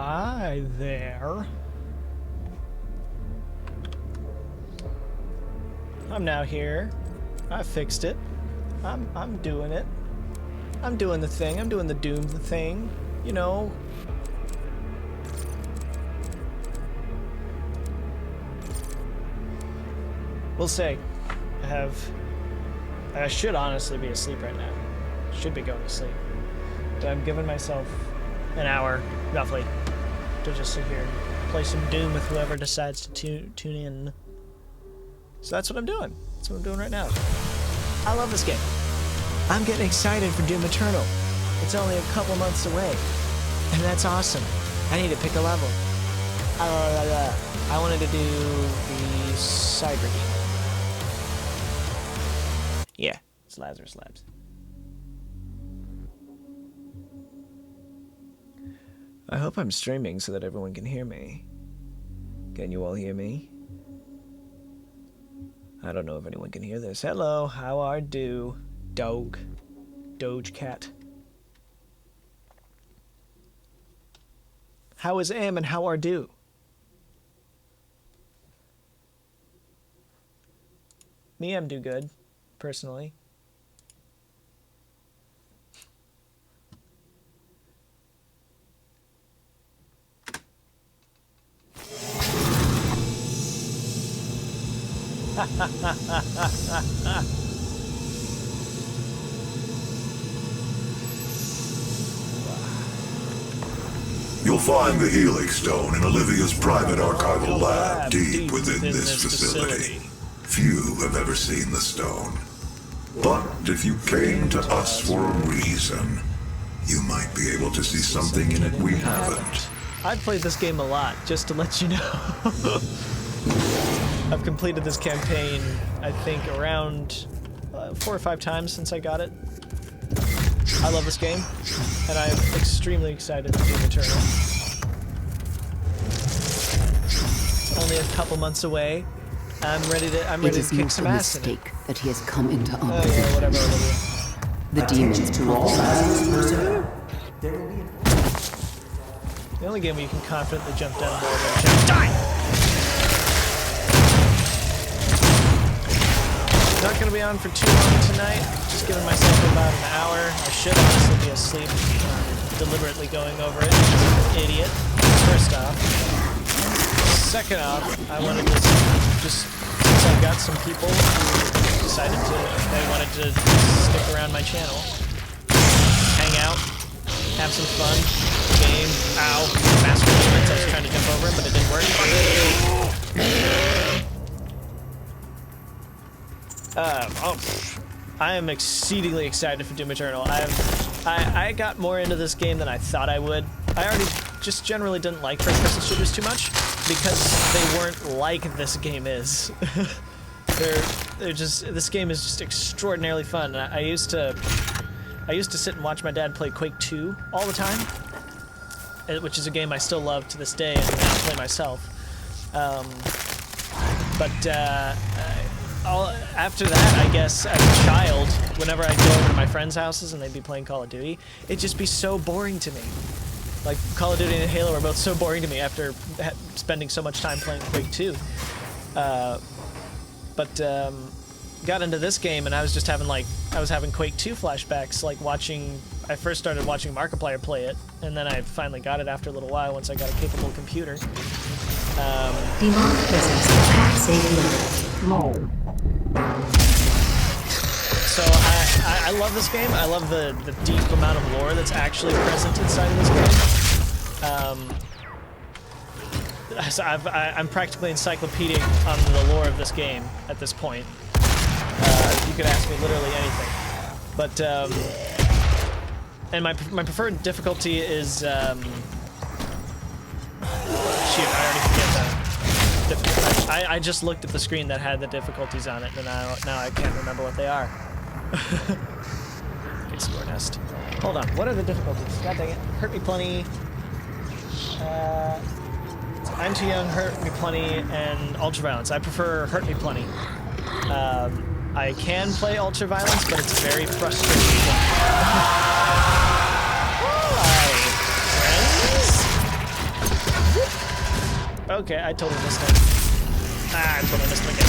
Hi there. I'm now here. I fixed it. I'm doing it. I'm doing the thing. I'm doing the Doom thing. You know. We'll say. I should honestly be asleep right now. Should be going to sleep. But I'm giving myself an hour, roughly, to just sit here and play some Doom with whoever decides to tune in. So that's what I'm doing. That's what I'm doing right now. I love this game. I'm getting excited for Doom Eternal. It's only a couple months away. And that's awesome. I need to pick a level. I wanted to do the Cyber game. Yeah, it's Lazarus Labs. I hope I'm streaming so that everyone can hear me. Can you all hear me? I don't know if anyone can hear this. Hello, how are do? Doge cat. How is am and how are do? Me, I'm do good, personally. You'll find the Helix Stone in Olivia's private archival lab deep within this facility. Few have ever seen the stone. But if you came to us for a reason, you might be able to see something in it we haven't. I've played this game a lot, just to let you know. I've completed this campaign, I think, around 4 or 5 times since I got it. I love this game, and I'm extremely excited for Doom Eternal. It's only a couple months away. I'm ready to kick some ass in it. It is not a mistake that he has come into our Oh yeah, whatever, Olivia. The demons To all Lazarus, The only game where you can confidently jump down more than jump. Die! Not gonna be on for too long tonight. Just giving myself about an hour. I should honestly be asleep. Deliberately going over it. I'm an idiot. First off. Second off, I wanted to just, since I've got some people who decided they wanted to stick around my channel, hang out, have some fun, game, ow, master movements. I was trying to jump over him, but it didn't work. I am exceedingly excited for Doom Eternal. I got more into this game than I thought I would. I already just generally didn't like first-person shooters too much because they weren't like this game is. they're just, this game is just extraordinarily fun. And I used to sit and watch my dad play Quake 2 all the time, which is a game I still love to this day and now play myself. After that, I guess, as a child, whenever I'd go over to my friends' houses and they'd be playing Call of Duty, it'd just be so boring to me. Like, Call of Duty and Halo are both so boring to me after spending so much time playing Quake 2. Got into this game and I was just having, I was having Quake 2 flashbacks, I first started watching Markiplier play it, and then I finally got it after a little while once I got a capable computer. Demonic presence attack save low. So I love this game. I love the deep amount of lore that's actually present inside of this game. So I'm practically encyclopedic on the lore of this game at this point. You could ask me literally anything. But and my preferred difficulty is shoot, I already forget that. I just looked at the screen that had the difficulties on it, and now I can't remember what they are. Okay, Score Nest. Hold on, what are the difficulties? God dang it. Hurt Me Plenty. I'm Too Young, Hurt Me Plenty, and Ultraviolence. I prefer Hurt Me Plenty. I can play Ultraviolence, but it's very frustrating. Hi, friends. Okay, I totally missed him. Ah, I totally missed him again.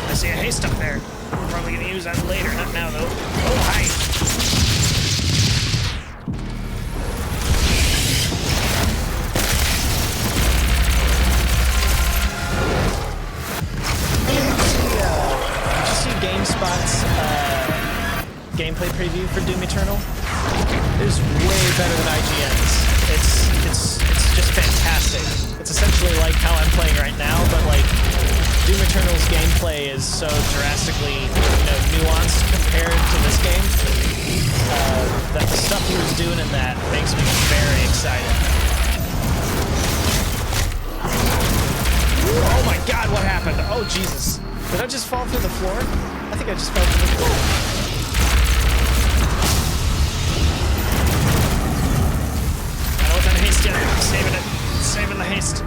I see a haste up there. We're probably gonna use that later, not now though. Oh, hi! Did you see GameSpot's gameplay preview for Doom Eternal? It is way better than IGN's. It's just fantastic. It's essentially like how I'm playing right now, but like Doom Eternal's gameplay is so drastically, nuanced compared to this game that the stuff he was doing in that makes me very excited. Oh my God, what happened? Oh Jesus. Did I just fall through the floor? I think I just fell through the floor. I don't want that haste yet. I'm saving it. Saving the haste.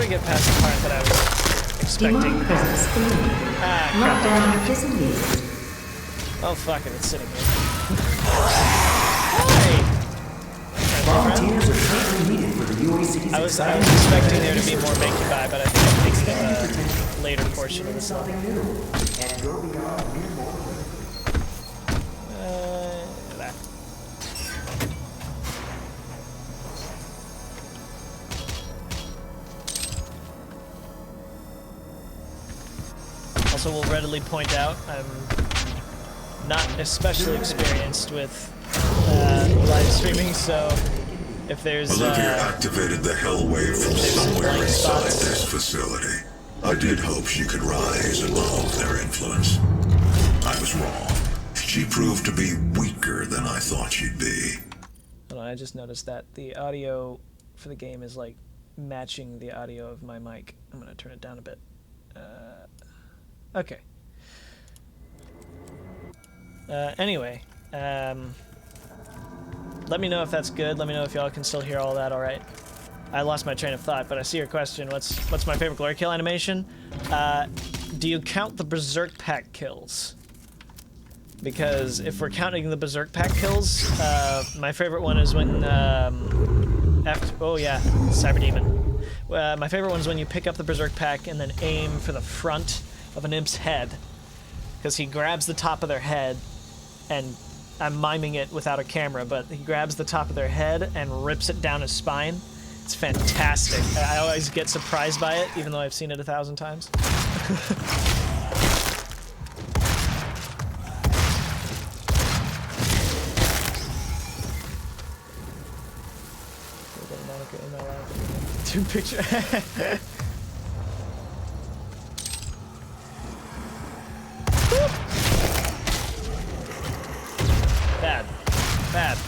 Get past the part that I was expecting. Lockdown disengaged. Oh fuck it, it's sitting here. Hi! Volunteers are currently needed for the UAC's I was expecting there to be more make you buy, but I think it makes the later portion of the song. And go beyond mere mortal. That. Also, will readily point out I'm not especially experienced with live streaming, so if there's Olivia activated the hell wave from somewhere blank inside spots. this facility. I did hope she could rise above their influence. I was wrong. She proved to be weaker than I thought she'd be. Hold on, I just noticed that the audio for the game is like matching the audio of my mic. I'm gonna turn it down a bit. Okay. Anyway, let me know if that's good. Let me know if y'all can still hear all that all right. I lost my train of thought, but I see your question. What's my favorite glory kill animation? Do you count the Berserk Pack kills? Because if we're counting the Berserk Pack kills, my favorite one is when oh yeah, Cyber Demon. My favorite one is when you pick up the Berserk Pack and then aim for the front of an imp's head, because he grabs the top of their head, and I'm miming it without a camera, but he grabs the top of their head and rips it down his spine. It's fantastic. I always get surprised by it, even though I've seen it 1,000 times. Two picture. Bad. Bad.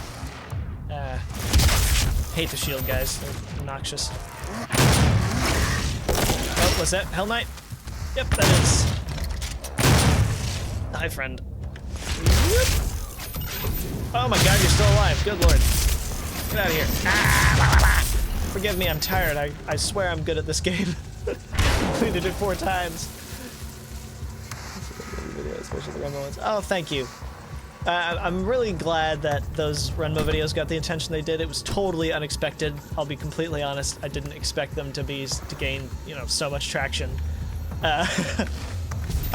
Hate the shield guys. They're obnoxious. Oh, what's that? Hell Knight? Yep, that is. Hi, friend. Oh my god, you're still alive. Good lord. Get out of here. Ah, forgive me, I'm tired. I swear I'm good at this game. Completed it 4 times. Especially the Renmo ones. Oh, thank you. I'm really glad that those Renmo videos got the attention they did. It was totally unexpected. I'll be completely honest. I didn't expect them to gain, so much traction. I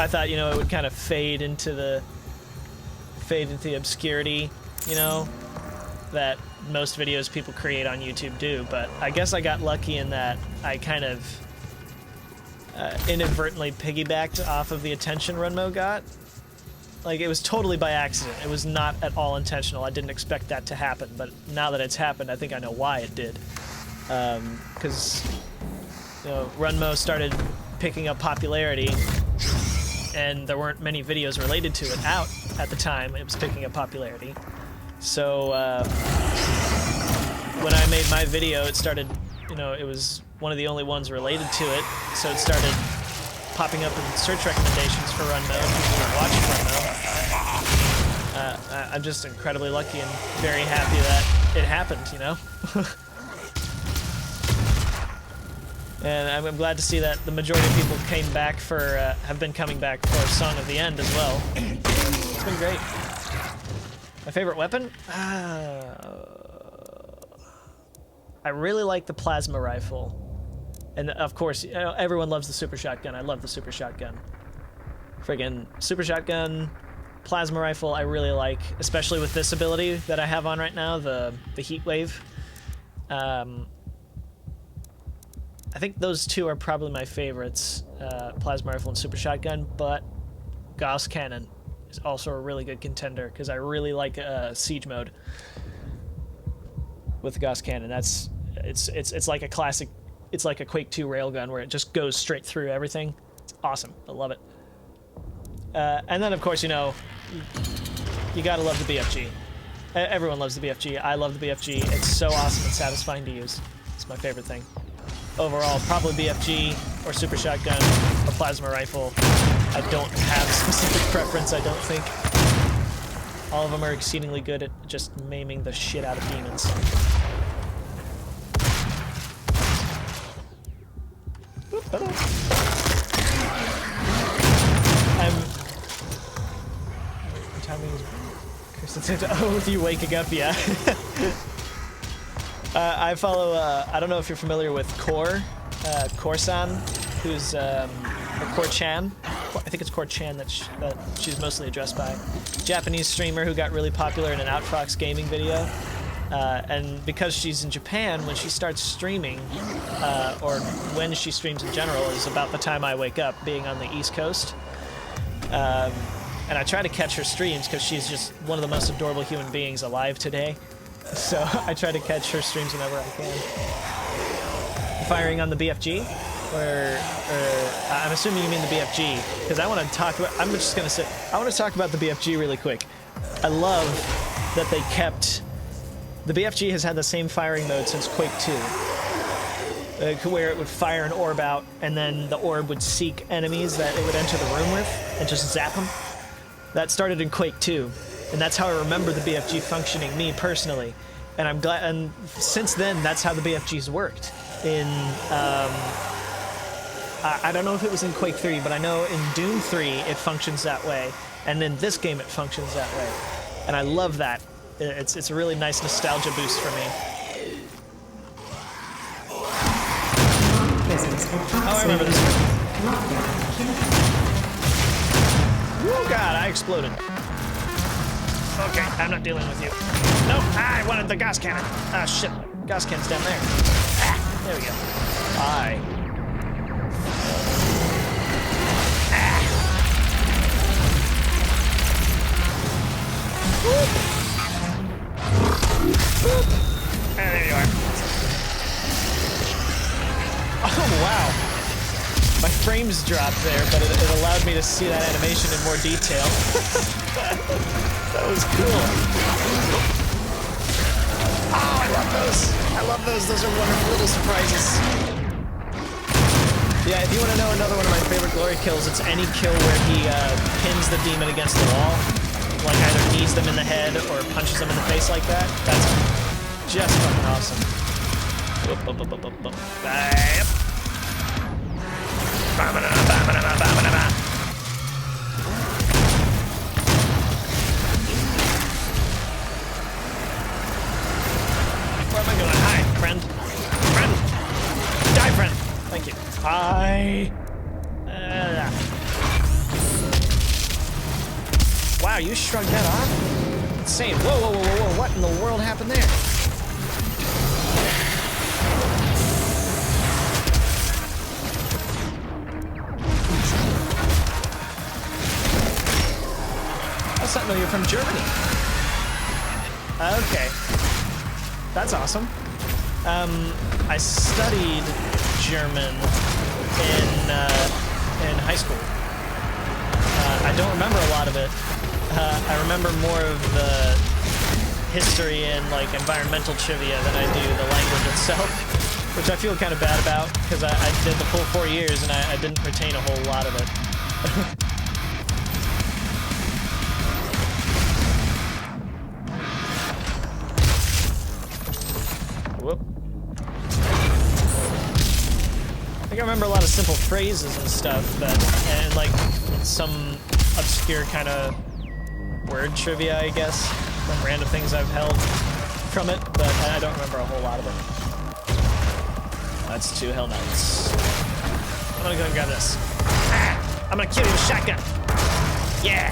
thought, it would kind of fade into the obscurity, that most videos people create on YouTube do. But I guess I got lucky in that I kind of inadvertently piggybacked off of the attention Renmo got. Like, it was totally by accident. It was not at all intentional. I didn't expect that to happen, but now that it's happened, I think I know why it did. Because, Renmo started picking up popularity, and there weren't many videos related to it out at the time. It was picking up popularity. So when I made my video, it started, you know, it was one of the only ones related to it, so it started popping up in search recommendations for Run Mode. People were watching Run Mode. I'm just incredibly lucky and very happy that it happened, you know? And I'm glad to see that the majority of people came back for, have been coming back for Song of the End as well. It's been great. My favorite weapon? I really like the plasma rifle. And of course, you know, everyone loves the super shotgun. I love the super shotgun. Friggin' super shotgun, plasma rifle I really like, especially with this ability that I have on right now, the heat wave. I think those two are probably my favorites, plasma rifle and super shotgun, but Gauss cannon is also a really good contender because I really like siege mode with the Gauss cannon. It's like a classic, it's like a Quake 2 railgun where it just goes straight through everything. It's awesome. I love it. And then of course, you know, you gotta love the BFG. Everyone loves the BFG. I love the BFG. It's so awesome and satisfying to use. It's my favorite thing. Overall, probably BFG or super shotgun or plasma rifle. I don't have a specific preference, I don't think. All of them are exceedingly good at just maiming the shit out of demons. Oop, hello. Timing is... Oh, with you waking up, yeah. I follow, I don't know if you're familiar with Core-san, who's, or Core-chan. I think it's Core-chan that she's mostly addressed by. Japanese streamer who got really popular in an Outfox gaming video. And because she's in Japan, when she starts streaming, or when she streams in general, is about the time I wake up, being on the East Coast. And I try to catch her streams because she's just one of the most adorable human beings alive today. So I try to catch her streams whenever I can. Firing on the BFG, or I'm assuming you mean the BFG, because I want to talk about. I'm just gonna say I want to talk about the BFG really quick. I love that they kept. The BFG has had the same firing mode since Quake 2, where it would fire an orb out, and then the orb would seek enemies that it would enter the room with and just zap them. That started in Quake 2. And that's how I remember the BFG functioning, me personally. And I'm glad, and since then, that's how the BFGs worked. In, I don't know if it was in Quake 3, but I know in Doom 3, it functions that way. And in this game, it functions that way. And I love that. It's a really nice nostalgia boost for me. Oh, I remember this one. Oh god, I exploded. Okay, I'm not dealing with you. No, I wanted the Gauss cannon. Ah, shit. Gauss cannon's down there. Ah, there we go. Ah. Whoop. Whoop. There you are. Oh, wow. My frames dropped there, but it allowed me to see that animation in more detail. That was cool. Oh, I love those. I love those. Those are wonderful little surprises. Yeah, if you want to know another one of my favorite glory kills, it's any kill where he pins the demon against the wall. Like either knees them in the head or punches them in the face like that. That's just fucking awesome. Whoop, whoop, whoop, whoop, whoop, whoop. Yep. Where am I going? Hi, friend. Friend! Die, friend! Thank you. Hi! Wow, you shrugged that off? Insane. Whoa, whoa, whoa, whoa, whoa. What in the world happened there? I thought you're from Germany. Okay. That's awesome. I studied German in high school. I don't remember a lot of it. I remember more of the history and like environmental trivia than I do the language itself, which I feel kind of bad about because I did the full 4 years and I didn't retain a whole lot of it. Whoop. I think I remember a lot of simple phrases and stuff, and like some obscure kind of word trivia, I guess, from random things I've held from it, but I don't remember a whole lot of it. That's 2 Hell Knights. I'm gonna go and grab this. Ah! I'm gonna kill you with a shotgun! Yeah!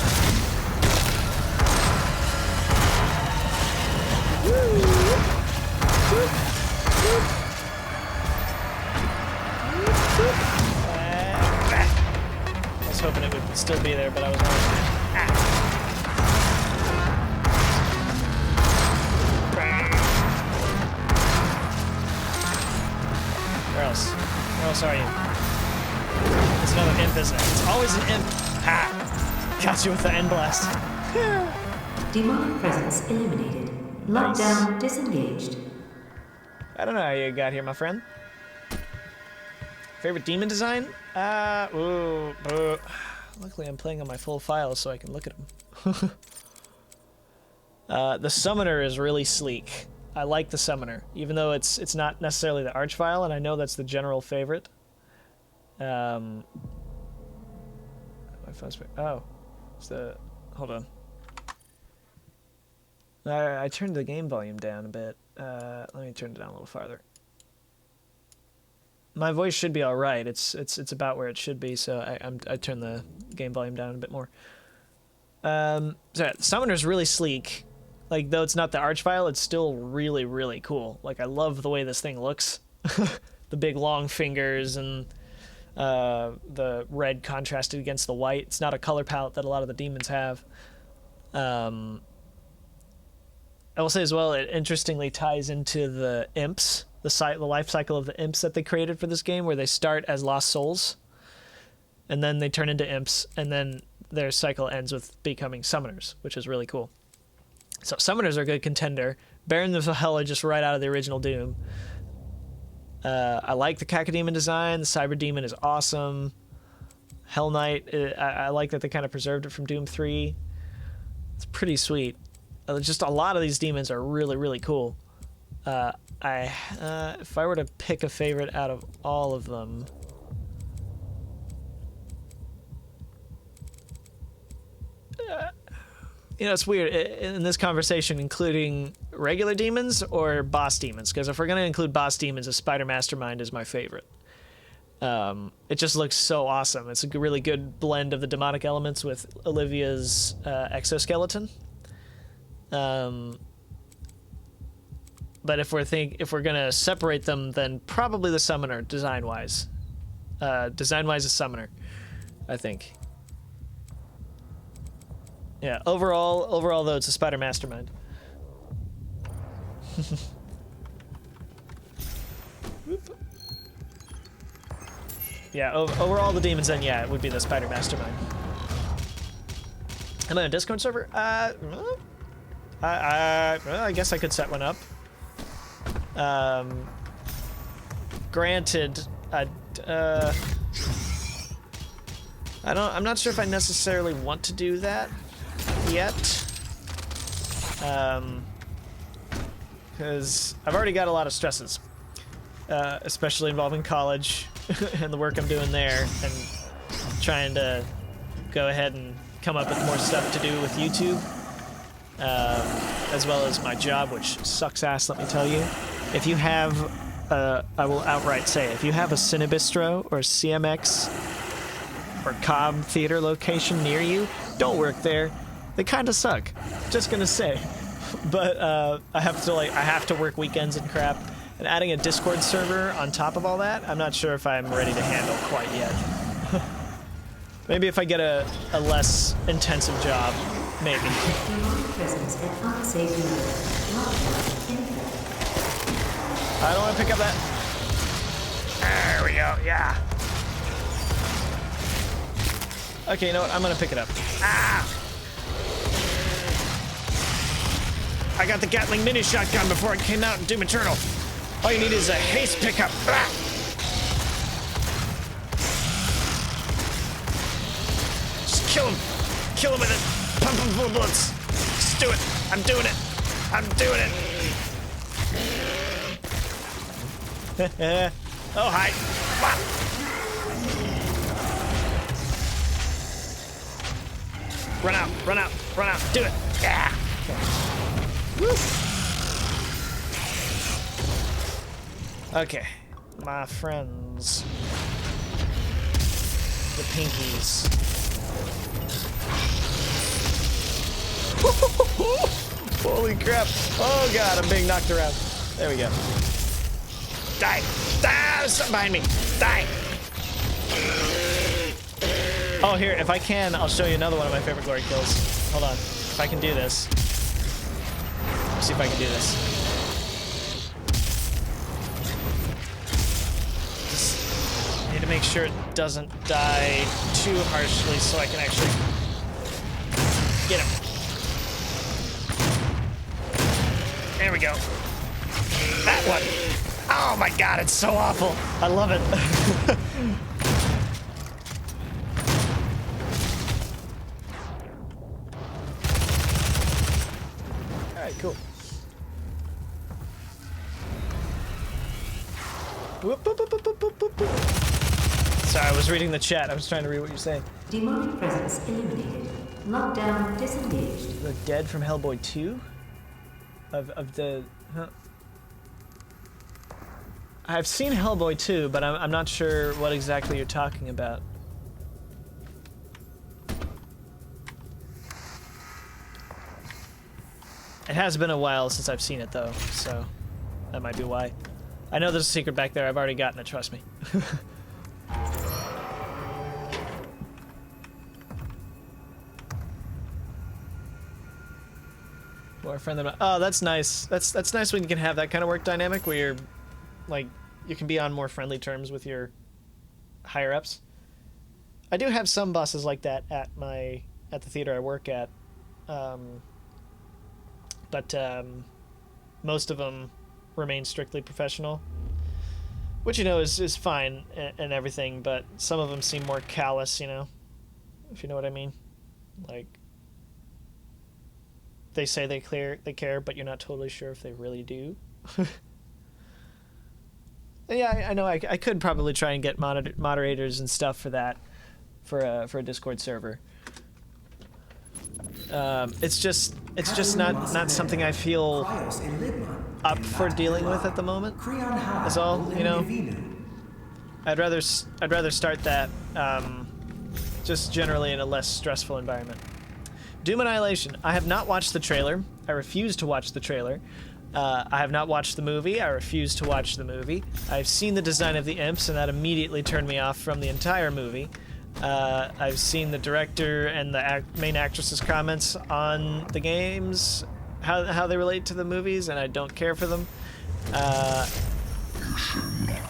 Woo! Woo! Woo! I was hoping it would still be there, but I was wrong. Ah. Where else? Where else are you? It's another imp, isn't it? It's always an imp. Ha! Got you with the end blast. Demonic presence eliminated. Lockdown disengaged. I don't know how you got here, my friend. Favorite demon design? Luckily I'm playing on my full file so I can look at them. The summoner is really sleek. I like the summoner, even though it's not necessarily the arch file, and I know that's the general favorite. My phone's... Oh, it's the... Hold on. I turned the game volume down a bit. Let me turn it down a little farther. My voice should be all right. It's about where it should be, so I turned the game volume down a bit more. So yeah, the summoner's really sleek. Like, though it's not the arch file, it's still really, really cool. Like, I love the way this thing looks. The big long fingers and the red contrasted against the white. It's not a color palette that a lot of the demons have. I will say as well, it interestingly ties into the imps, the life cycle of the imps that they created for this game, where they start as lost souls, and then they turn into imps, and then their cycle ends with becoming summoners, which is really cool. So summoners are a good contender. Barons of Hell are just right out of the original Doom. I like the Cacodemon design. The Cyber Demon is awesome. Hell Knight, I like that they kind of preserved it from Doom 3. It's pretty sweet. Just a lot of these demons are really, really cool. If I were to pick a favorite out of all of them... you know, it's weird in this conversation including regular demons or boss demons, because if we're going to include boss demons, a Spider Mastermind is my favorite. It just looks so awesome. It's a really good blend of the demonic elements with Olivia's exoskeleton. But if we're gonna separate them, then probably the summoner design-wise. Design-wise, a summoner, I think. Yeah. Overall though, it's a Spider Mastermind. Yeah. Overall, the demons, then yeah, it would be the Spider Mastermind. Am I on a Discord server? I guess I could set one up. Granted, I'm not sure if I necessarily want to do that yet. Because I've already got a lot of stresses, especially involving college and the work I'm doing there, and trying to go ahead and come up with more stuff to do with YouTube. As well as my job, which sucks ass, let me tell you. If you have, I will outright say, if you have a Cinebistro or CMX or Cobb theater location near you, don't work there. They kind of suck. Just gonna say. But I have to work weekends and crap. And adding a Discord server on top of all that, I'm not sure if I'm ready to handle quite yet. Maybe if I get a less intensive job. Maybe. I don't want to pick up that. There we go, yeah. Okay, you know what? I'm gonna pick it up. Ah! I got the Gatling mini shotgun before it came out in Doom Eternal. All you need is a haste pickup. Ah! Just kill him. Kill him with it. Pump him full of bullets. Just do it. I'm doing it. I'm doing it. Oh, hi. Ah! Run out, run out, run out. Do it. Yeah. Woo. Okay, my friends. The pinkies. Holy crap. Oh god, I'm being knocked around. There we go. Die! Die! There's something behind me! Die! Oh, here, if I can, I'll show you another one of my favorite glory kills. Hold on. If I can do this. Let's see if I can do this. Just need to make sure it doesn't die too harshly so I can actually get him. There we go. That one. Oh my god, it's so awful. I love it. Alright, cool. Whoop, whoop, whoop, whoop, whoop, whoop, whoop. Sorry, I was reading the chat. I was trying to read what you're saying. Demonic presence eliminated. Lockdown disengaged. The dead from Hellboy 2? Of the... Huh? I've seen Hellboy 2, but I'm not sure what exactly you're talking about. It has been a while since I've seen it, though, so that might be why. I know there's a secret back there. I've already gotten it, trust me. More friend than... Oh, that's nice. That's nice when you can have that kind of work dynamic where you're, like, you can be on more friendly terms with your higher-ups. I do have some bosses like that at the theater I work at. But most of them remain strictly professional, which, you know, is fine and everything, but some of them seem more callous, you know, if you know what I mean. Like, they say they care, but you're not totally sure if they really do. Yeah, I know. I could probably try and get moderators and stuff for that, for a Discord server. It's just not something I feel up for dealing with at the moment. That's all, you know. I'd rather start that just generally in a less stressful environment. Doom Annihilation. I have not watched the trailer. I refuse to watch the trailer. I have not watched the movie. I refuse to watch the movie. I've seen the design of the imps, and that immediately turned me off from the entire movie. I've seen the director and the main actress's comments on the games, how they relate to the movies, and I don't care for them.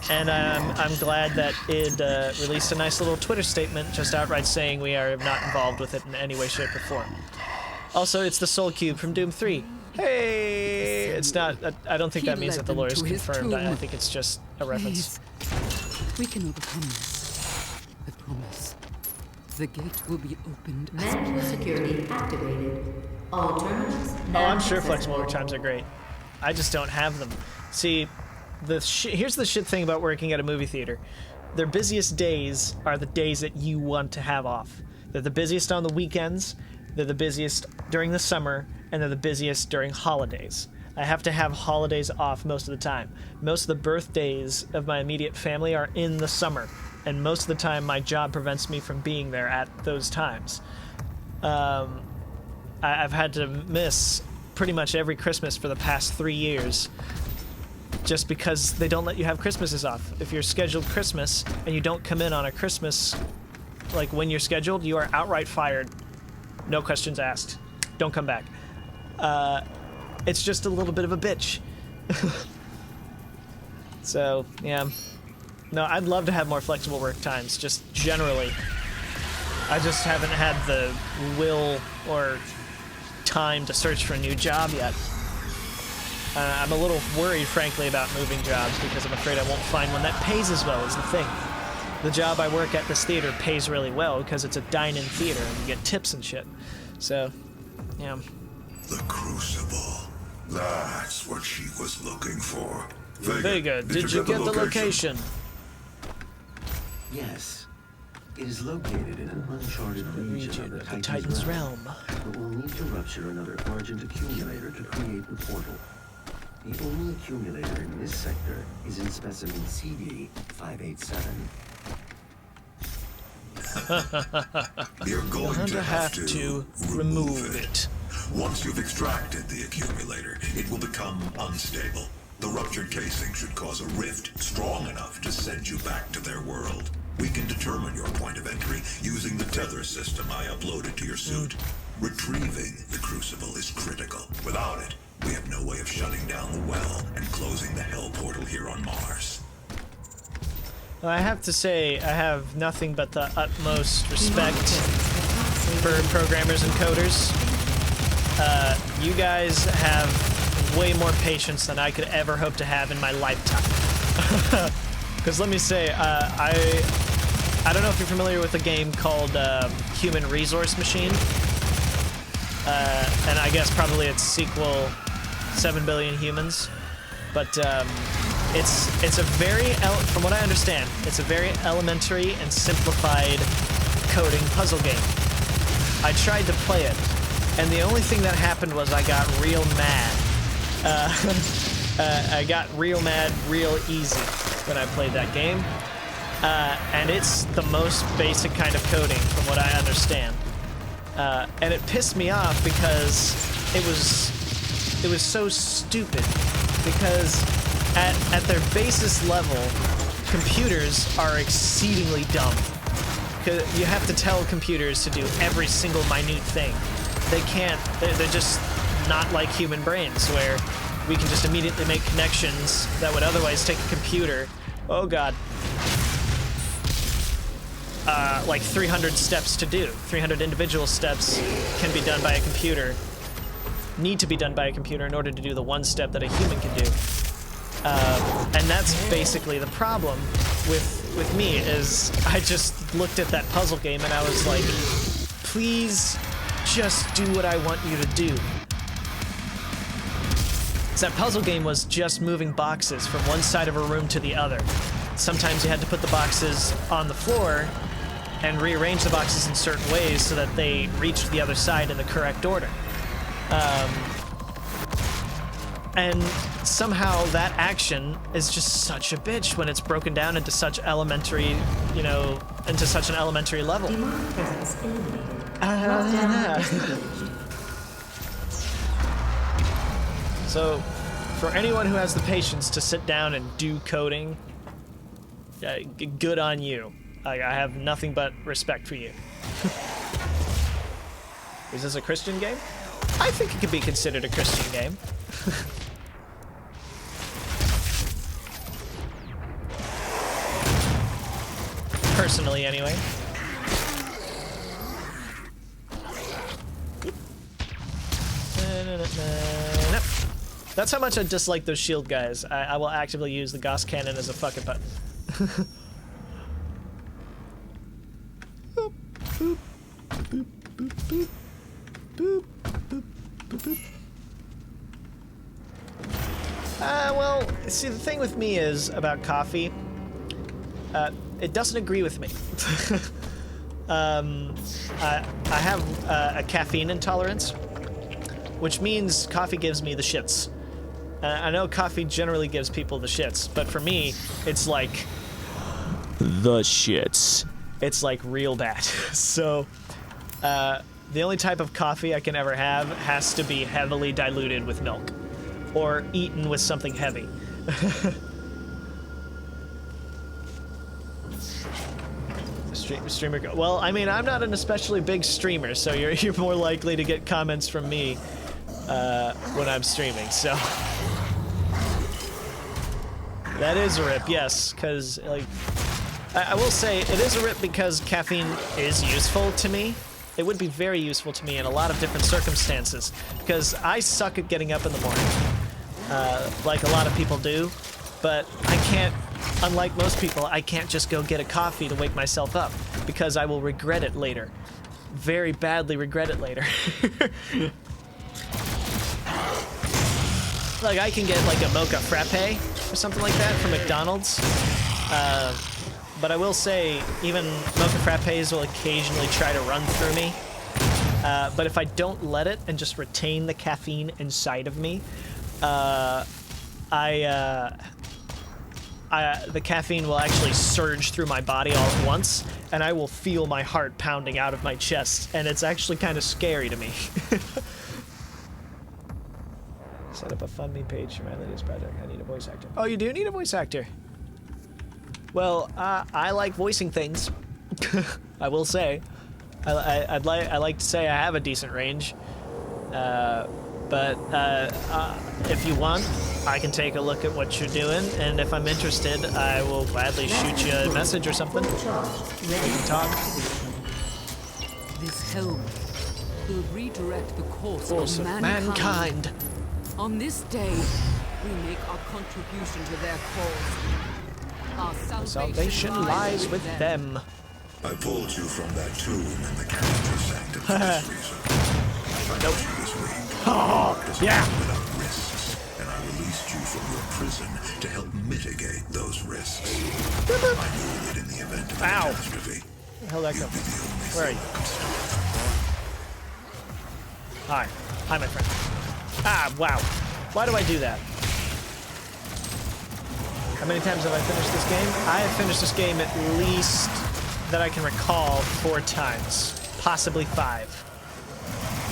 And I'm glad that id released a nice little Twitter statement just outright saying we are not involved with it in any way, shape, or form. Also, it's the Soul Cube from Doom 3. Hey! It's not... I don't think that means that the lawyer's confirmed. I think it's just a reference. Please. We can overcome this. I promise. The gate will be opened. Mandatory security activated. All terminals now Oh, I'm sure accessible. flexible work times are great. I just don't have them. See, here's the shit thing about working at a movie theater. Their busiest days are the days that you want to have off. They're the busiest on the weekends, they're the busiest during the summer, and they're the busiest during holidays. I have to have holidays off most of the time. Most of the birthdays of my immediate family are in the summer, and most of the time my job prevents me from being there at those times. I've had to miss pretty much every Christmas for the past 3 years just because they don't let you have Christmases off. If you're scheduled Christmas and you don't come in on a Christmas, like when you're scheduled, you are outright fired. No questions asked. Don't come back. It's just a little bit of a bitch. So, yeah. No, I'd love to have more flexible work times, just generally. I just haven't had the will or time to search for a new job yet. I'm a little worried, frankly, about moving jobs because I'm afraid I won't find one that pays as well as the thing. The job I work at this theater pays really well because it's a dine-in theater and you get tips and shit. So, yeah. The Crucible. That's what she was looking for. Vega, did you get the location? Yes. It is located in an uncharted region of the Titan's realm. But we'll need to rupture another Argent accumulator to create the portal. The only accumulator in this sector is in specimen CD-587. You're going to have to remove it. Once you've extracted the accumulator, it will become unstable. The ruptured casing should cause a rift strong enough to send you back to their world. We can determine your point of entry using the tether system I uploaded to your suit. Retrieving the Crucible is critical. Without it, we have no way of shutting down the well and closing the Hell portal here on Mars. Well, I have to say, I have nothing but the utmost respect for programmers and coders. You guys have way more patience than I could ever hope to have in my lifetime. Because let me say, I don't know if you're familiar with a game called Human Resource Machine. And I guess probably its sequel, 7 Billion Humans. But it's a very, from what I understand, it's a very elementary and simplified coding puzzle game. I tried to play it, and the only thing that happened was I got real mad. I got real mad real easy when I played that game. And it's the most basic kind of coding from what I understand. And it pissed me off because it was so stupid. Because at their basis level, computers are exceedingly dumb. You have to tell computers to do every single minute thing. They can't, they're just not like human brains, where we can just immediately make connections that would otherwise take a computer, oh god, like 300 steps to do. 300 individual steps can be done by a computer, need to be done by a computer in order to do the one step that a human can do. And that's basically the problem with me, is I just looked at that puzzle game and I was like, please just do what I want you to do. That puzzle game was just moving boxes from one side of a room to the other. Sometimes you had to put the boxes on the floor and rearrange the boxes in certain ways so that they reached the other side in the correct order. And somehow that action is just such a bitch when it's broken down into such elementary, you know, into such an elementary level. Demonic presence eliminated. Lockdown disengaged. So, for anyone who has the patience to sit down and do coding, good on you. I have nothing but respect for you. Is this a Christian game? I think it could be considered a Christian game. Personally, anyway. That's how much I dislike those shield guys. I will actively use the Gauss cannon as a fucking button. Boop, boop, boop, boop, boop, boop, boop, boop, boop. Well, see, the thing with me is about coffee. It doesn't agree with me. I have a caffeine intolerance, which means coffee gives me the shits. I know coffee generally gives people the shits, but for me, it's like the shits. It's like real bad. So, the only type of coffee I can ever have has to be heavily diluted with milk, or eaten with something heavy. Streamer. Well, I mean, I'm not an especially big streamer, so you're more likely to get comments from me when I'm streaming. So that is a rip, yes, because like I will say it is a rip because caffeine is useful to me. It would be very useful to me in a lot of different circumstances because I suck at getting up in the morning, like a lot of people do, but I can't, unlike most people, I can't just go get a coffee to wake myself up because I will regret it later. Very badly regret it later. Like I can get like a mocha frappe or something like that from McDonald's. But I will say, even mocha frappes will occasionally try to run through me. But if I don't let it and just retain the caffeine inside of me, the caffeine will actually surge through my body all at once, and I will feel my heart pounding out of my chest, and it's actually kind of scary to me. Set up a FundMe page for my latest project. I need a voice actor. Oh, you do need a voice actor? Well, I like voicing things. I will say, I like to say I have a decent range, but if you want, I can take a look at what you're doing, and if I'm interested, I will gladly shoot you a message or something. We can talk. This helm will redirect the course Force of of mankind. mankind. On this day, we make our contribution to their cause. Our Salvation lies with them. I pulled you from that tomb in the calendar sanctum for this reason. I found you this week. Oh, yeah. Without risks, and I released you from your prison to help mitigate those risks. I knew that in the event of a Ow. catastrophe, Where the hell that you'd come be the from? only Where are thing you? that could stop. Hi. Hi, my friend. Ah, wow. Why do I do that? How many times have I finished this game? I have finished this game at least, that I can recall, 4 times. Possibly 5.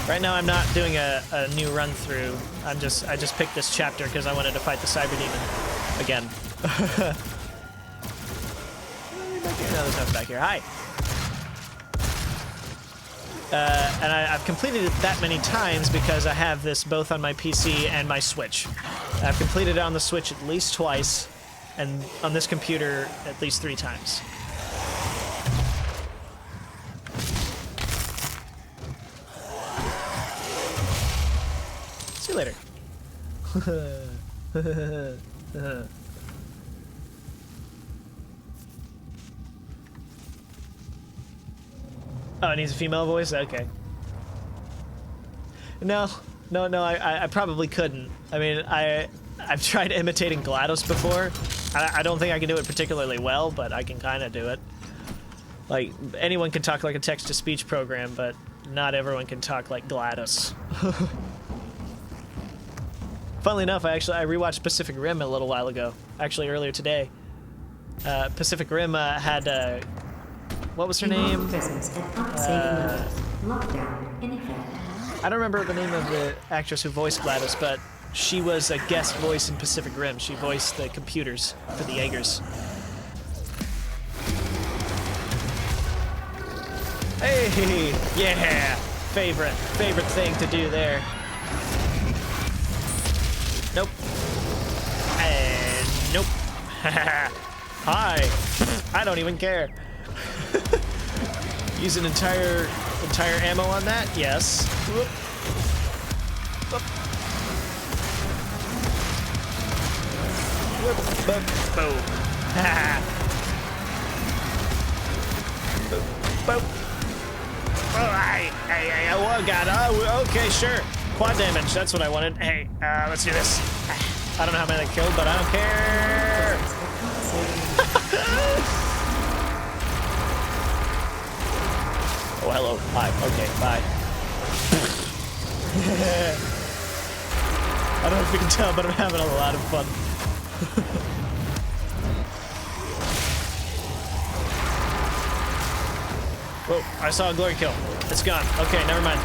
Right now I'm not doing a new run through. I just picked this chapter because I wanted to fight the Cyber Demon again. No, there's nothing back here. Hi. And I've completed it that many times because I have this both on my PC and my Switch. I've completed it on the Switch at least twice, and on this computer at least 3 times. See you later. Oh, it needs a female voice? Okay. No, I probably couldn't. I mean, I've tried imitating GLaDOS before. I don't think I can do it particularly well, but I can kind of do it. Like, anyone can talk like a text-to-speech program, but not everyone can talk like GLaDOS. Funnily enough, I rewatched Pacific Rim a little while ago. Actually, earlier today. Pacific Rim had, what was her name? Lockdown in effect. I don't remember the name of the actress who voiced GLaDOS, but she was a guest voice in Pacific Rim. She voiced the computers for the Jaegers. Hey, yeah, favorite thing to do there. Nope. And nope. Hi. I don't even care. Use an entire ammo on that? Yes. Whoop. Whoop. Whoop. Boop. Boom. Boop. Boop. Oh, God. Oh, okay, sure. Quad damage. That's what I wanted. Hey, let's do this. I don't know how many I killed, but I don't care. Oh, hello. Hi. Okay, bye. I don't know if you can tell, but I'm having a lot of fun. Whoa, I saw a glory kill. It's gone. Okay, never mind.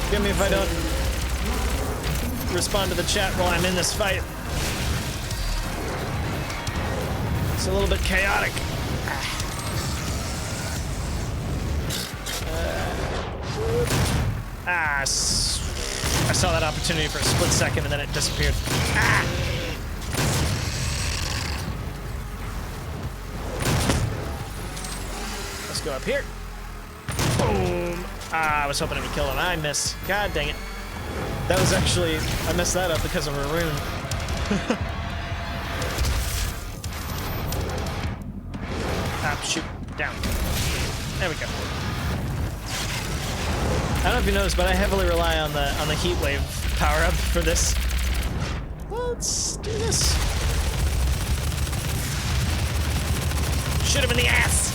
Forgive me if I don't respond to the chat while I'm in this fight. It's a little bit chaotic. I saw that opportunity for a split second and then it disappeared. Let's go up here. Boom. Ah, I was hoping I would kill him. I missed. God dang it. That was actually... I messed that up because of a rune. Ah, shoot. Down. There we go. I don't know if you noticed, but I heavily rely on the heat wave power-up for this. Let's do this. Shoot him in the ass!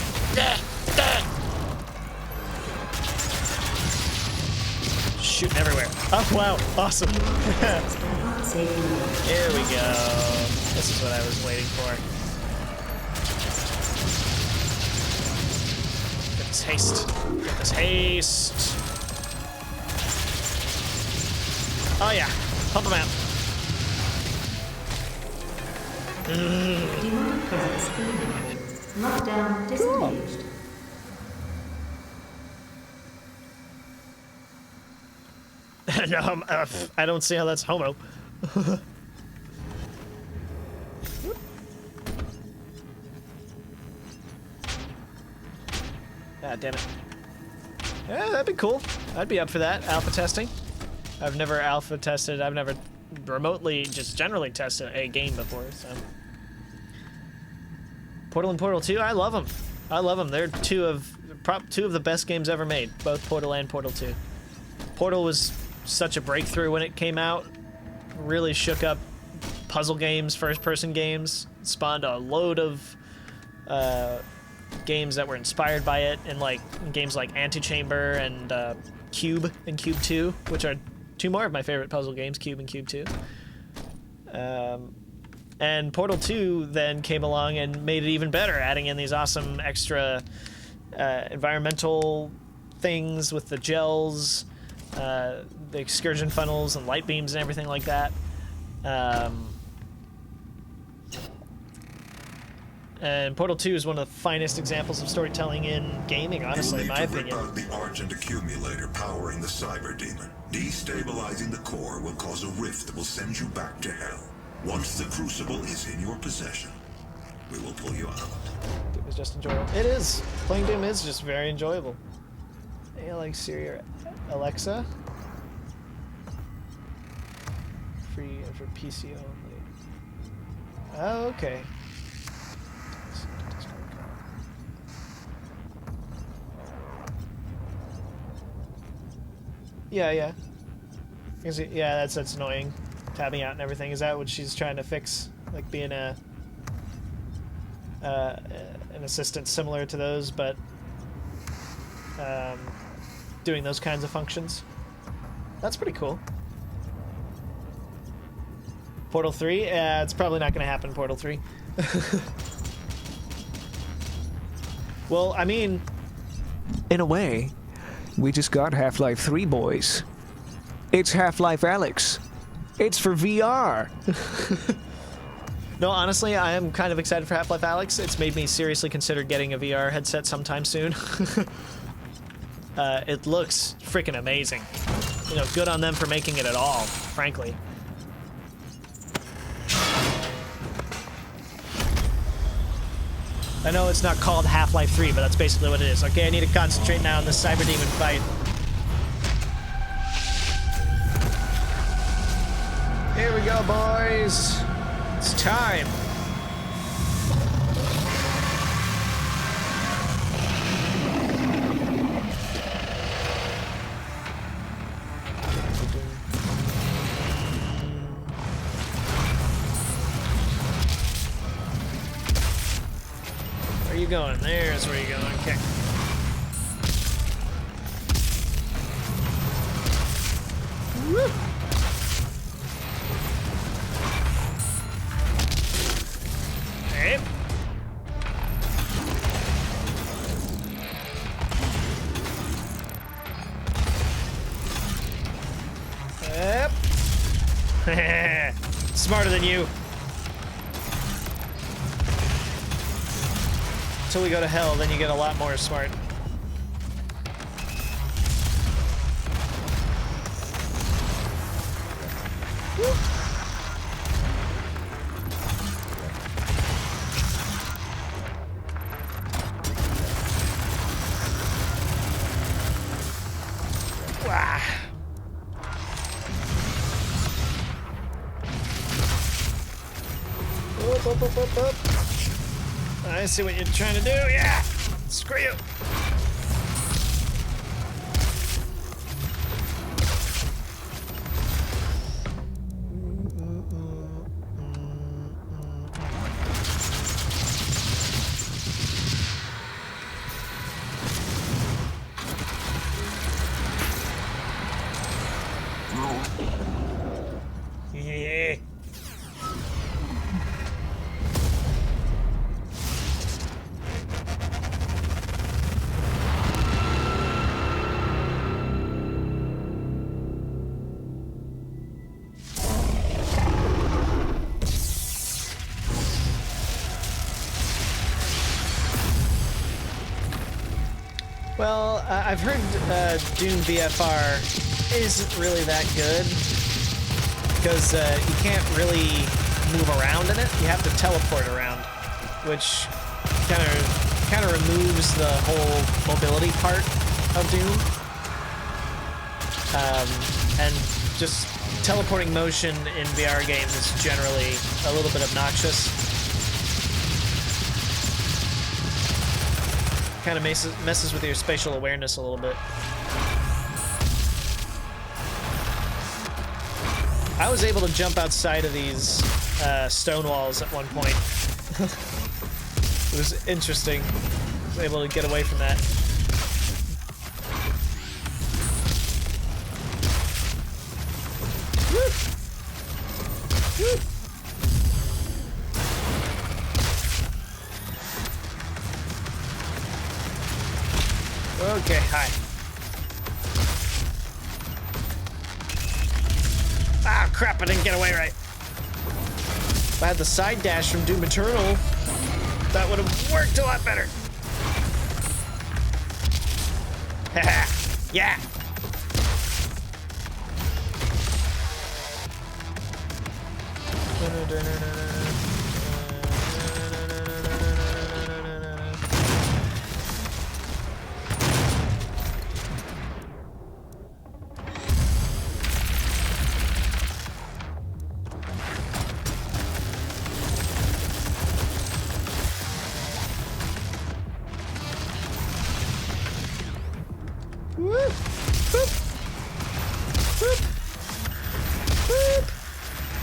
Shooting everywhere. Oh, wow. Awesome. Here we go. This is what I was waiting for. Get this haste. Get this haste. Oh, yeah. Pump him out. Demonic presence eliminated. Lockdown disengaged. No, I don't see how that's homo. Ah, damn it. Yeah, that'd be cool. I'd be up for that. Alpha testing. I've never alpha tested. I've never remotely, just generally tested a game before, so. Portal and Portal 2, I love them. I love them. They're two of the best games ever made, both Portal and Portal 2. Portal was such a breakthrough when it came out. Really shook up puzzle games, first-person games. Spawned a load of games that were inspired by it, and like games like Antichamber and Cube and Cube 2, which are two more of my favorite puzzle games, Cube and Cube 2. And Portal 2 then came along and made it even better, adding in these awesome extra environmental things with the gels, the excursion funnels and light beams and everything like that. And Portal 2 is one of the finest examples of storytelling in gaming, honestly, in my opinion. You'll need to rip out the Argent accumulator powering the Cyber Demon. Destabilizing the core will cause a rift that will send you back to hell. Once the Crucible is in your possession, we will pull you out. Doom is just enjoyable. It is. Playing Doom is just very enjoyable. Hey, like Siri or Alexa. Free and for PC only. Oh, okay. Yeah, yeah. Yeah, that's annoying. Tabbing out and everything. Is that what she's trying to fix? Like being an assistant similar to those, but doing those kinds of functions. That's pretty cool. Portal 3? Yeah, it's probably not going to happen, Portal 3. Well, I mean, in a way, we just got Half-Life 3, boys. It's Half-Life Alyx. It's for VR. No, honestly, I am kind of excited for Half-Life Alyx. It's made me seriously consider getting a VR headset sometime soon. It looks freaking amazing. You know, good on them for making it at all, frankly. I know it's not called Half-Life 3, but that's basically what it is. Okay, I need to concentrate now on the Cyber Demon fight. Here we go, boys. It's time. Where are you going? There's where you're going. Okay. Woo! Yep. Yep. Smarter than you. Until we go to hell, then you get a lot more smart. Woo. Ah. Up. I see what you're trying to do. Yeah. Screw you. Yeah. Well, I've heard Dune BFR isn't really that good because you can't really move around in it. You have to teleport around, which kind of removes the whole mobility part of Dune. And just teleporting motion in VR games is generally a little bit obnoxious. Kind of messes with your spatial awareness a little bit. I was able to jump outside of these stone walls at one point. It was interesting. I was able to get away from that. Woo! Woo! Okay, hi. Ah, crap, I didn't get away right. If I had the side dash from Doom Eternal, that would have worked a lot better. Haha, yeah. Whoop! Boop! Boop! Boop!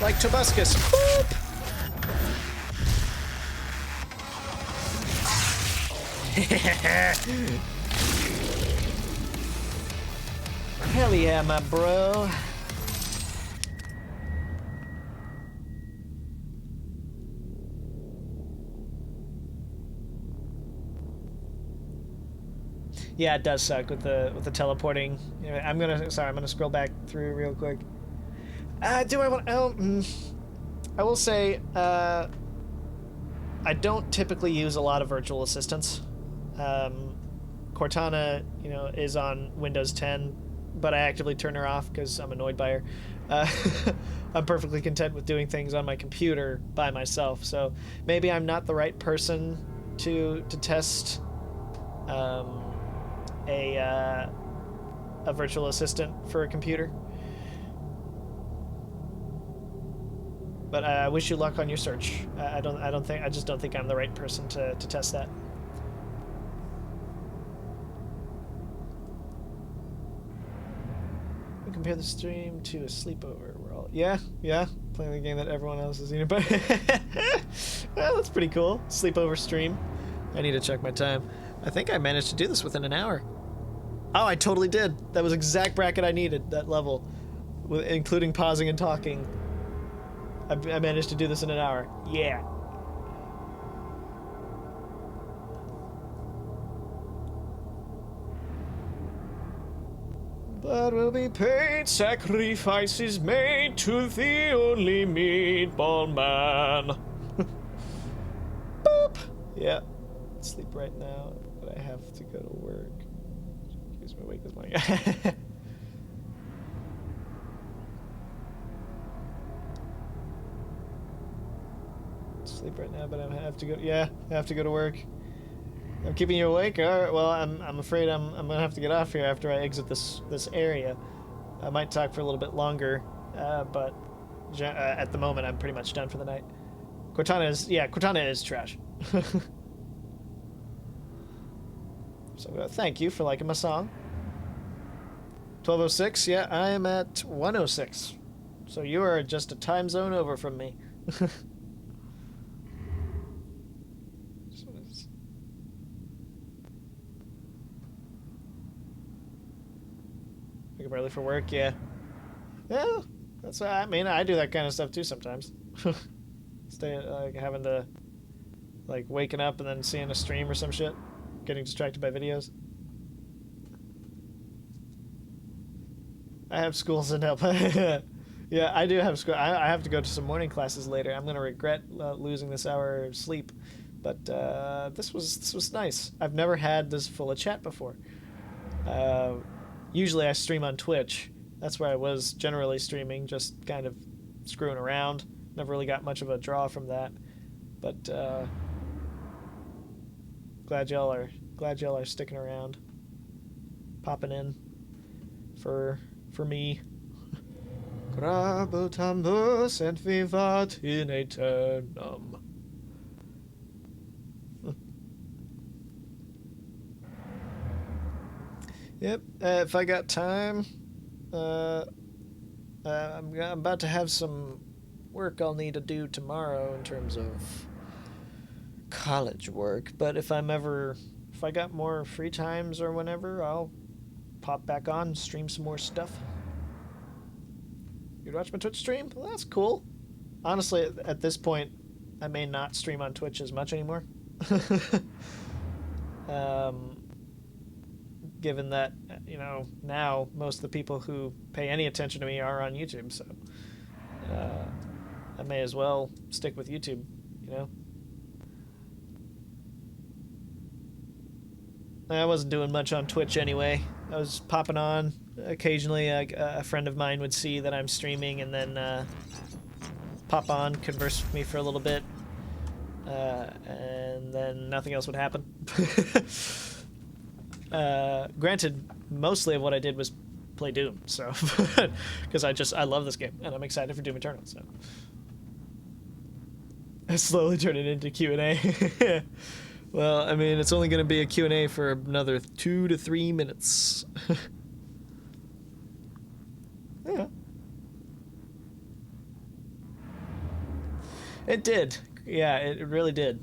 Like Tobuscus. Boop! Hell yeah, my bro. Yeah, it does suck with the teleporting. I'm gonna scroll back through real quick. Do I want? I will say I don't typically use a lot of virtual assistants. Cortana, is on Windows 10, but I actively turn her off because I'm annoyed by her. I'm perfectly content with doing things on my computer by myself. So maybe I'm not the right person to test a virtual assistant for a computer. But I wish you luck on your search. I just don't think I'm the right person to test that. We compare the stream to a sleepover. We're all playing the game that everyone else is eating. But well, that's pretty cool. Sleepover stream. I need to check my time. I think I managed to do this within an hour. Oh, I totally did. That was exact bracket I needed, that level. Including pausing and talking. I managed to do this in an hour. Yeah. Blood will be paid, sacrifices made to the only meatball man. Boop! Yeah. Sleep right now, but I have to go to work. Keeps me awake this morning. Sleep right now, but I have to go. Yeah, I have to go to work. I'm keeping you awake? All right, well, I'm afraid I'm gonna have to get off here after I exit this area. I might talk for a little bit longer, but at the moment I'm pretty much done for the night. Cortana is trash. So thank you for liking my song. 12:06, yeah, I am at 1:06. So you are just a time zone over from me. Wake up early for work, yeah. Yeah, that's I mean, I do that kind of stuff too sometimes. Stay like having to like waking up and then seeing a stream or some shit, getting distracted by videos. I have schools and help. Yeah, I do have school. I have to go to some morning classes later. I'm gonna regret losing this hour of sleep, but this was nice. I've never had this full of chat before. Usually I stream on Twitch. That's where I was generally streaming, just kind of screwing around. Never really got much of a draw from that, but glad y'all are sticking around, popping in for me. Grabutamus et vivat in aeternum. Yep, if I got time, I'm about to have some work I'll need to do tomorrow in terms of college work, but if I got more free times or whenever, I'll pop back on, stream some more stuff. You'd watch my Twitch stream? Well, that's cool. Honestly, at this point, I may not stream on Twitch as much anymore. Given that, you know, now most of the people who pay any attention to me are on YouTube, so I may as well stick with YouTube, you know? I wasn't doing much on Twitch anyway. I was popping on. Occasionally, a friend of mine would see that I'm streaming and then pop on, converse with me for a little bit, and then nothing else would happen. Granted, mostly of what I did was play Doom, so because I love this game and I'm excited for Doom Eternal. So I slowly turn it into Q&A. Well, I mean, it's only going to be a Q&A for another 2 to 3 minutes. Yeah. It did. Yeah, it really did.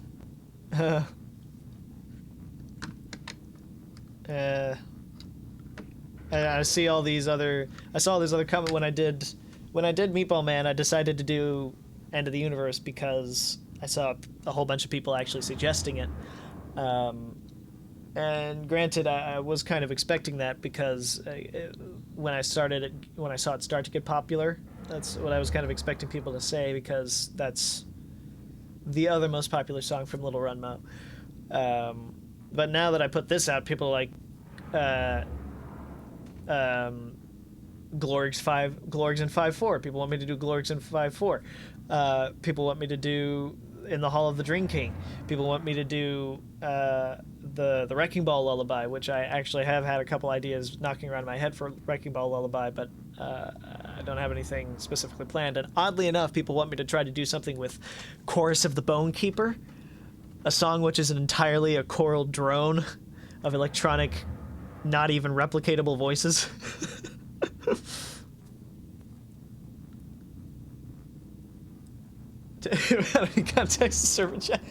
I see all these other. I saw all these other comments when I did Meatball Man. I decided to do End of the Universe because I saw a whole bunch of people actually suggesting it. And granted, I was kind of expecting that because when I saw it start to get popular, that's what I was kind of expecting people to say, because that's the other most popular song from Little Run Mo. But now that I put this out, people are like, Glorgs in 5/4. People want me to do Glorgs in 5/4. People want me to do In the Hall of the Dream King. People want me to do the Wrecking Ball Lullaby, which I actually have had a couple ideas knocking around in my head for Wrecking Ball Lullaby, but I don't have anything specifically planned. And oddly enough, people want me to try to do something with Chorus of the Bone Keeper, a song which is entirely a choral drone of electronic, not even replicatable voices. Context server chat.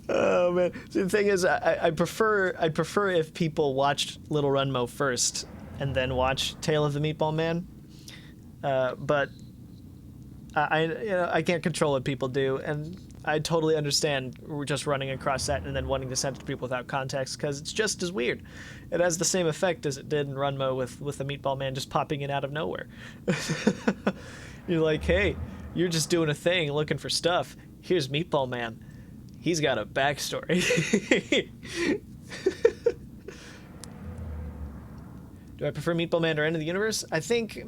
Oh man, see, the thing is, I prefer if people watched Little Run Mo first and then watch Tale of the Meatball Man. But I can't control what people do, and I totally understand we're just running across that and then wanting to send it to people without context, because it's just as weird. It has the same effect as it did in Run Mo with the Meatball Man just popping in out of nowhere. You're like, hey, you're just doing a thing, looking for stuff. Here's Meatball Man. He's got a backstory. Do I prefer Meatball Man or End of the Universe? I think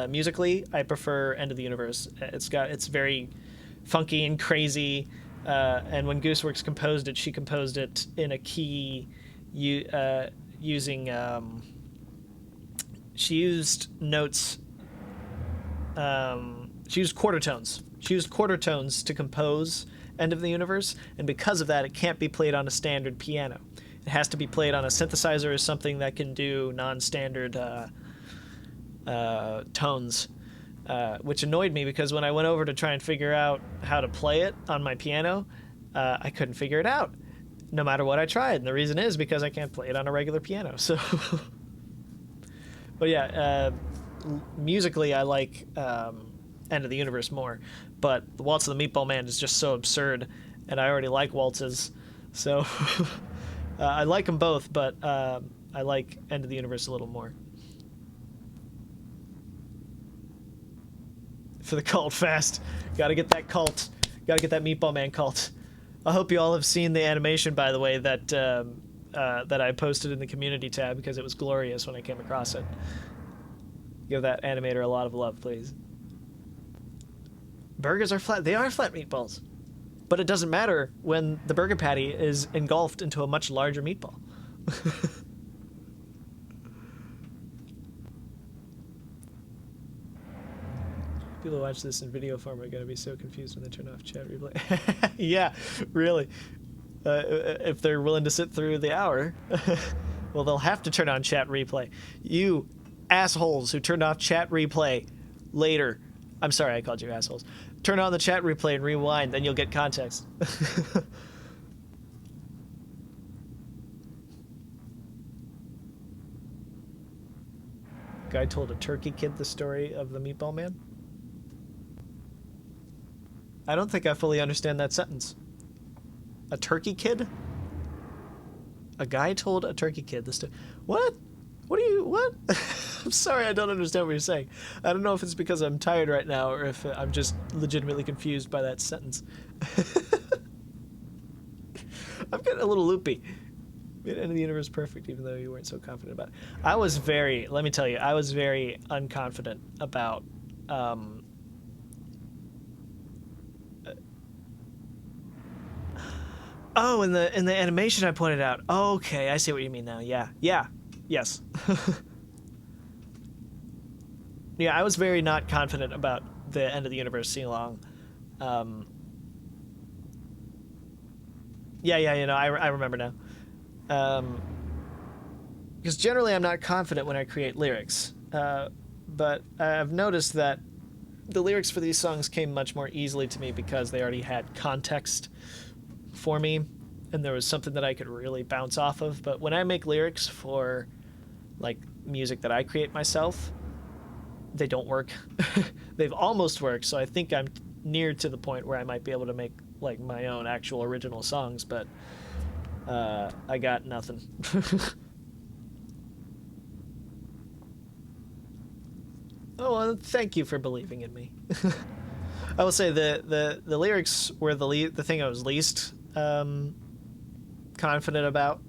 musically, I prefer End of the Universe. It's very funky and crazy. And when Gooseworks composed it, she composed it in a key using... she used notes... she used quarter tones. She used quarter tones to compose End of the Universe, and because of that, it can't be played on a standard piano. It has to be played on a synthesizer or something that can do non-standard tones, which annoyed me because when I went over to try and figure out how to play it on my piano, I couldn't figure it out, no matter what I tried. And the reason is because I can't play it on a regular piano. So, but yeah, musically I like End of the Universe more, but the Waltz of the Meatball Man is just so absurd, and I already like waltzes, so I like them both, but I like End of the Universe a little more. For the cult fast, gotta get that cult, gotta get that Meatball Man cult. I hope you all have seen the animation, by the way, that that I posted in the community tab, because it was glorious when I came across it. Give that animator a lot of love, please. Burgers are flat. They are flat meatballs. But it doesn't matter when the burger patty is engulfed into a much larger meatball. People who watch this in video form are going to be so confused when they turn off chat replay. Yeah, really. If they're willing to sit through the hour, well, they'll have to turn on chat replay. You assholes who turned off chat replay later. I'm sorry I called you assholes. Turn on the chat replay and rewind, then you'll get context. Guy told a turkey kid the story of the Meatball Man. I don't think I fully understand that sentence. A turkey kid? A guy told a turkey kid the story. What? What are you... What? I'm sorry, I don't understand what you're saying. I don't know if it's because I'm tired right now or if I'm just legitimately confused by that sentence. I'm getting a little loopy. Made End of the Universe perfect, even though you weren't so confident about it. I was very... Let me tell you, I was very unconfident about... Oh, in the animation I pointed out. Okay, I see what you mean now. Yeah. Yes. Yeah, I was very not confident about the End of the Universe sing-along. Yeah, you know, I remember now. Because generally I'm not confident when I create lyrics. But I've noticed that the lyrics for these songs came much more easily to me because they already had context for me, and there was something that I could really bounce off of. But when I make lyrics for like music that I create myself, they don't work. They've almost worked, so I think I'm near to the point where I might be able to make like my own actual original songs, but I got nothing. Oh, well, thank you for believing in me. I will say the lyrics were the thing I was least confident about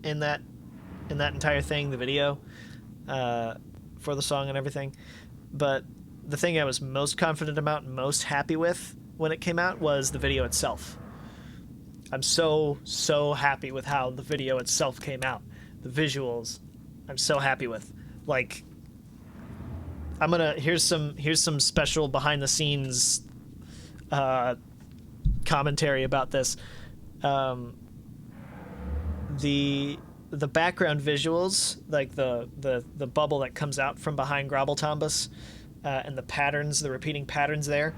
in that entire thing, the video for the song and everything. But the thing I was most confident about and most happy with when it came out was the video itself. I'm so happy with how the video itself came out. The visuals, I'm so happy with. Like, here's some special behind the scenes commentary about this. The background visuals, like the bubble that comes out from behind Grobbletombus, and the patterns, the repeating patterns there.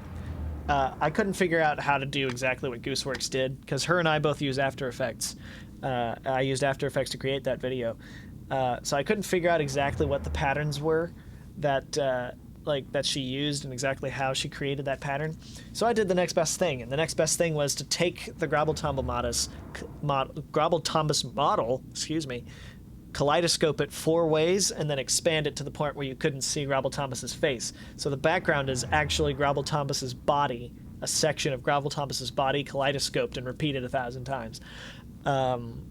I couldn't figure out how to do exactly what Gooseworks did, because her and I both use After Effects. I used After Effects to create that video. So I couldn't figure out exactly what the patterns were that she used and exactly how she created that pattern. So I did the next best thing, and the next best thing was to take the Grobbletombus model, kaleidoscope it 4 ways, and then expand it to the point where you couldn't see Grobbletombus's face. So the background is actually Grobbletombus's body, a section of Grobbletombus's body kaleidoscoped and repeated 1,000 times. And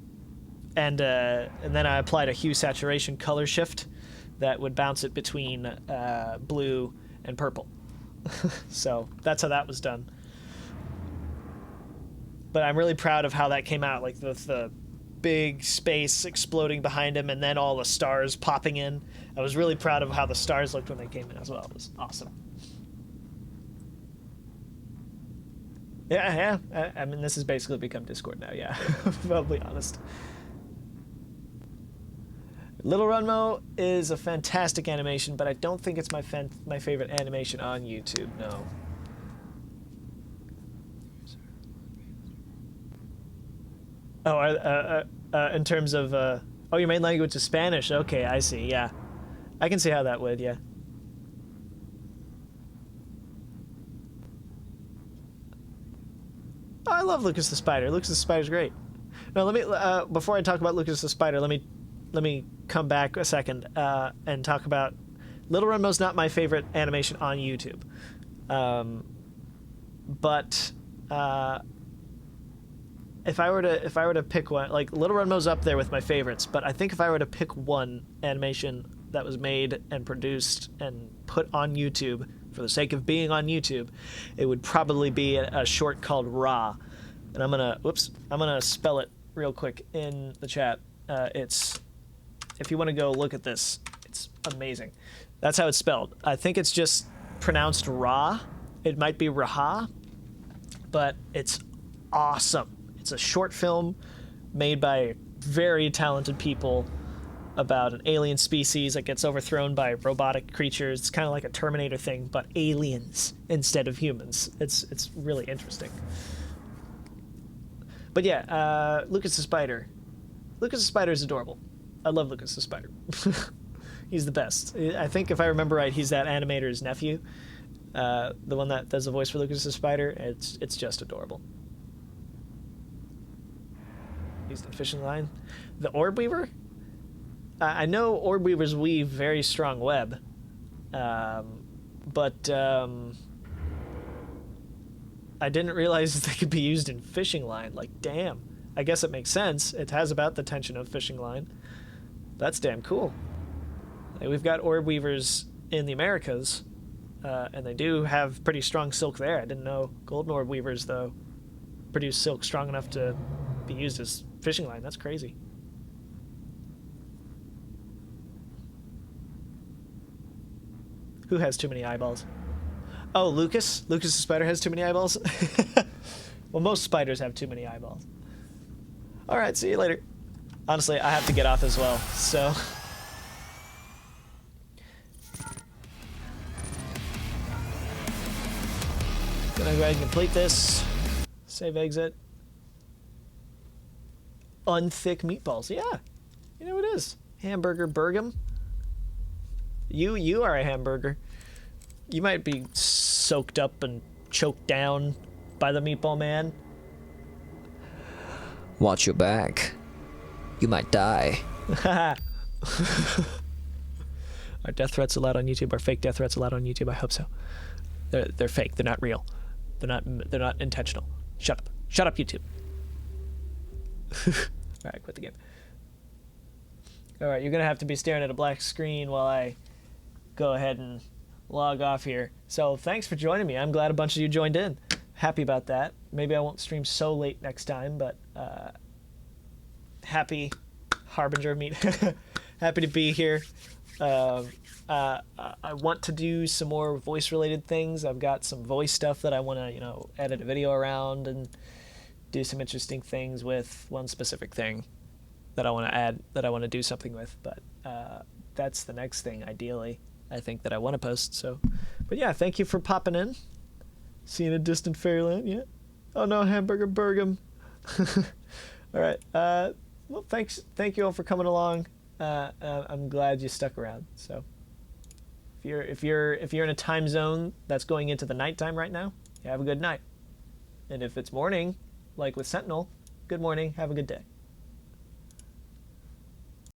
then I applied a hue saturation color shift that would bounce it between blue and purple. So that's how that was done. but I'm really proud of how that came out, like the big space exploding behind him and then all the stars popping in. I was really proud of how the stars looked when they came in as well. It was awesome. Yeah. I mean, this has basically become Discord now, yeah. I'll be honest. Little Runmo is a fantastic animation, but I don't think it's my favorite animation on YouTube, no. Oh, in terms of, oh, your main language is Spanish. Okay, I see, yeah. I can see how that would, yeah. Oh, I love Lucas the Spider. Lucas the Spider's great. No, let me, before I talk about Lucas the Spider, let me come back a second, and talk about Little Runmo's not my favorite animation on YouTube. But, if I were to pick one, like Little Runmo's up there with my favorites, but I think if I were to pick one animation that was made and produced and put on YouTube for the sake of being on YouTube, it would probably be a short called Ra. And I'm gonna spell it real quick in the chat. It's, if you want to go look at this, it's amazing. That's how it's spelled. I think it's just pronounced Ra. It might be Raha, but it's awesome. It's a short film made by very talented people about an alien species that gets overthrown by robotic creatures. It's kind of like a Terminator thing, but aliens instead of humans. It's really interesting. But yeah, Lucas the Spider. Lucas the Spider is adorable. I love Lucas the Spider. He's the best. I think if I remember right, he's that animator's nephew. The one that does the voice for Lucas the Spider. It's just adorable. Used in fishing line. The Orb Weaver? I know Orb Weavers weave very strong web. But I didn't realize they could be used in fishing line. Like, damn. I guess it makes sense. It has about the tension of fishing line. That's damn cool. Like, we've got Orb Weavers in the Americas, and they do have pretty strong silk there. I didn't know Golden Orb Weavers, though, produce silk strong enough to be used as fishing line. That's crazy. Who has too many eyeballs? Oh, Lucas? Lucas the Spider has too many eyeballs? Well, most spiders have too many eyeballs. Alright, see you later. Honestly, I have to get off as well, so... Gonna go ahead and complete this. Save exit. Unthick meatballs. Yeah. You know what it is. Hamburger Burgum. You are a hamburger. You might be soaked up and choked down by the meatball man. Watch your back. You might die. Are death threats allowed on YouTube? Are fake death threats allowed on YouTube? I hope so. They're fake. They're not real. They're not intentional. Shut up. Shut up, YouTube. Alright, quit the game. Alright, you're gonna have to be staring at a black screen while I go ahead and log off here. So thanks for joining me. I'm glad a bunch of you joined in. Happy about that. Maybe I won't stream so late next time, but happy harbinger of meat. Happy to be here. I want to do some more voice related things. I've got some voice stuff that I want to, edit a video around and do some interesting things with. One specific thing that I want to add, that I want to do something with, but that's the next thing, ideally, I think, that I want to post. So, but yeah, thank you for popping in. Seeing a distant fairyland, yeah. Oh no, Hamburger Burgum. All right. Well, thank you all for coming along. I'm glad you stuck around. So, if you're in a time zone that's going into the nighttime right now, you have a good night. And if it's morning, like with Sentinel, good morning, have a good day.